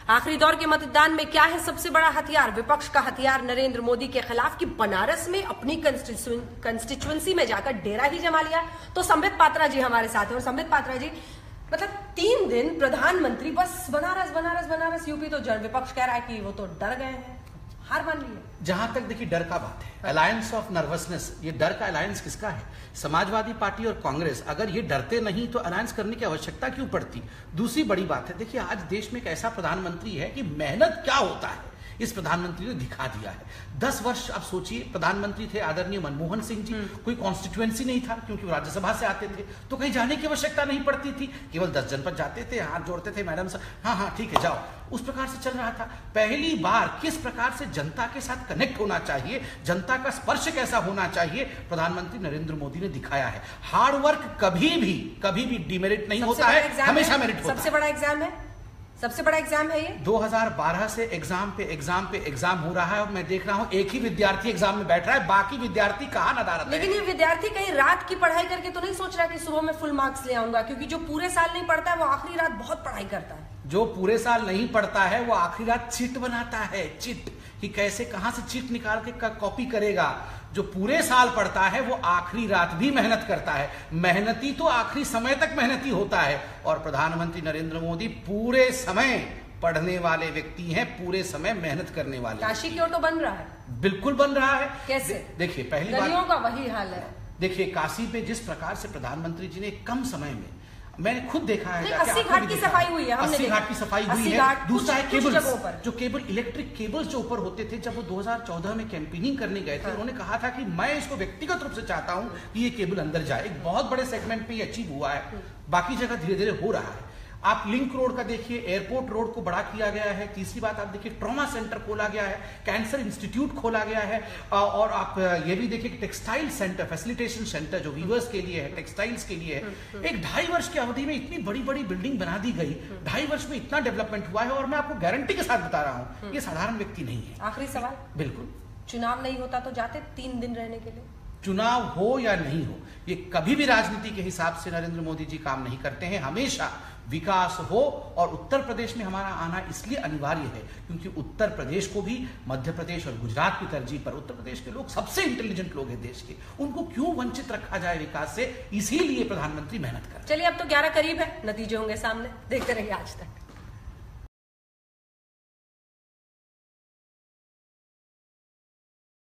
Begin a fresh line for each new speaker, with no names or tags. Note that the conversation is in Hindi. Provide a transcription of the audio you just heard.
आखिरी दौर के मतदान में क्या है सबसे बड़ा हथियार? विपक्ष का हथियार नरेंद्र मोदी के खिलाफ कि बनारस में अपनी कंस्टिट्यूएंसी में जाकर डेरा ही जमा लिया। तो संबित पात्रा जी हमारे साथ है। और संबित पात्रा जी, मतलब 3 दिन प्रधानमंत्री बस बनारस बनारस बनारस, यूपी तो विपक्ष कह रहा है कि वो तो डर गए हैं, हार मान ली है।
जहां तक देखिए डर का बात है, अलायंस ऑफ नर्वसनेस, ये डर का अलायंस किसका है? समाजवादी पार्टी और कांग्रेस। अगर ये डरते नहीं तो अलायंस करने की आवश्यकता क्यों पड़ती? दूसरी बड़ी बात है, देखिए आज देश में एक ऐसा प्रधानमंत्री है कि मेहनत क्या होता है इस प्रधानमंत्री ने दिखा दिया है। 10 वर्ष आप सोचिए, प्रधानमंत्री थे आदरणीय मनमोहन सिंह जी, कोई कॉन्स्टिट्यूएंसी नहीं था क्योंकि वो राज्यसभा से आते थे, तो कहीं जाने की आवश्यकता नहीं पड़ती थी, केवल 10 जनपद जाते थे, हाथ जोड़ते थे, मैडम साहब हाँ ठीक है जाओ, उस प्रकार से चल रहा था। पहली बार किस प्रकार से जनता के साथ कनेक्ट होना चाहिए, जनता का स्पर्श कैसा होना चाहिए, प्रधानमंत्री नरेंद्र मोदी ने दिखाया है। हार्ड वर्क कभी भी डिमेरिट नहीं होता है, हमेशा मेरिट होता है।
सबसे बड़ा एग्जाम है, सबसे बड़ा एग्जाम है ये।
2012 से एग्जाम पे एग्जाम हो रहा है और मैं देख रहा हूं एक ही विद्यार्थी एग्जाम में बैठ रहा है, बाकी विद्यार्थी कहां नदारत है।
लेकिन ये विद्यार्थी कहीं रात की पढ़ाई करके तो नहीं सोच रहा कि सुबह में फुल मार्क्स ले आऊंगा, क्योंकि जो पूरे साल नहीं पढ़ता है वो आखिरी रात बहुत पढ़ाई करता है।
जो पूरे साल नहीं पढ़ता है वो आखिरी रात चिट बनाता है, चिट कि कैसे कहां से चिट निकाल के कॉपी करेगा। जो पूरे साल पढ़ता है वो आखिरी रात भी मेहनत करता है। मेहनती तो आखिरी समय तक मेहनती होता है और प्रधानमंत्री नरेंद्र मोदी पूरे समय पढ़ने वाले व्यक्ति हैं, पूरे समय मेहनत करने वाले।
काशी क्यों तो बन रहा है,
बिल्कुल बन रहा है।
कैसे?
देखिए पहली
गलियों का वही हाल है।
देखिए काशी में जिस प्रकार से प्रधानमंत्री जी ने कम समय में, मैंने खुद देखा है,
80 घाट की सफाई हुई है,
80 घाट की सफाई हुई है। दूसरा है केबल्स, जो केबल इलेक्ट्रिक केबल्स जो ऊपर होते थे, जब वो 2014 में कैंपेनिंग करने गए थे, उन्होंने कहा था कि मैं इसको व्यक्तिगत रूप से चाहता हूं कि ये केबल अंदर जाए। एक बहुत बड़े सेगमेंट पे ये अचीव हुआ है, बाकी जगह धीरे धीरे हो रहा है। आप लिंक रोड का देखिए, एयरपोर्ट रोड को बड़ा किया गया है। तीसरी बात आप देखिए, ट्रॉमा सेंटर खोला गया है, कैंसर इंस्टीट्यूट खोला गया है, और आप ये भी देखिए टेक्सटाइल सेंटर, फैसिलिटेशन सेंटर जो वीवर्स के लिए है, टेक्सटाइल्स के लिए है। एक 2.5 वर्ष की अवधि में इतनी बड़ी बड़ी बिल्डिंग बना दी गई, 2.5 वर्ष में इतना डेवलपमेंट हुआ है, और मैं आपको गारंटी के साथ बता रहा हूं ये साधारण व्यक्ति नहीं है।
आखिरी सवाल,
बिल्कुल,
चुनाव नहीं होता तो जाते 3 दिन रहने के लिए?
चुनाव हो या नहीं हो, ये कभी भी राजनीति के हिसाब से नरेंद्र मोदी जी काम नहीं करते हैं। हमेशा विकास हो, और उत्तर प्रदेश में हमारा आना इसलिए अनिवार्य है क्योंकि उत्तर प्रदेश को भी मध्य प्रदेश और गुजरात की तरजीह पर, उत्तर प्रदेश के लोग सबसे इंटेलिजेंट लोग हैं देश के, उनको क्यों वंचित रखा जाए विकास से, इसीलिए प्रधानमंत्री मेहनत कर।
चलिए अब तो 11 करीब है, नतीजे होंगे सामने, देखते रहिए आज तक।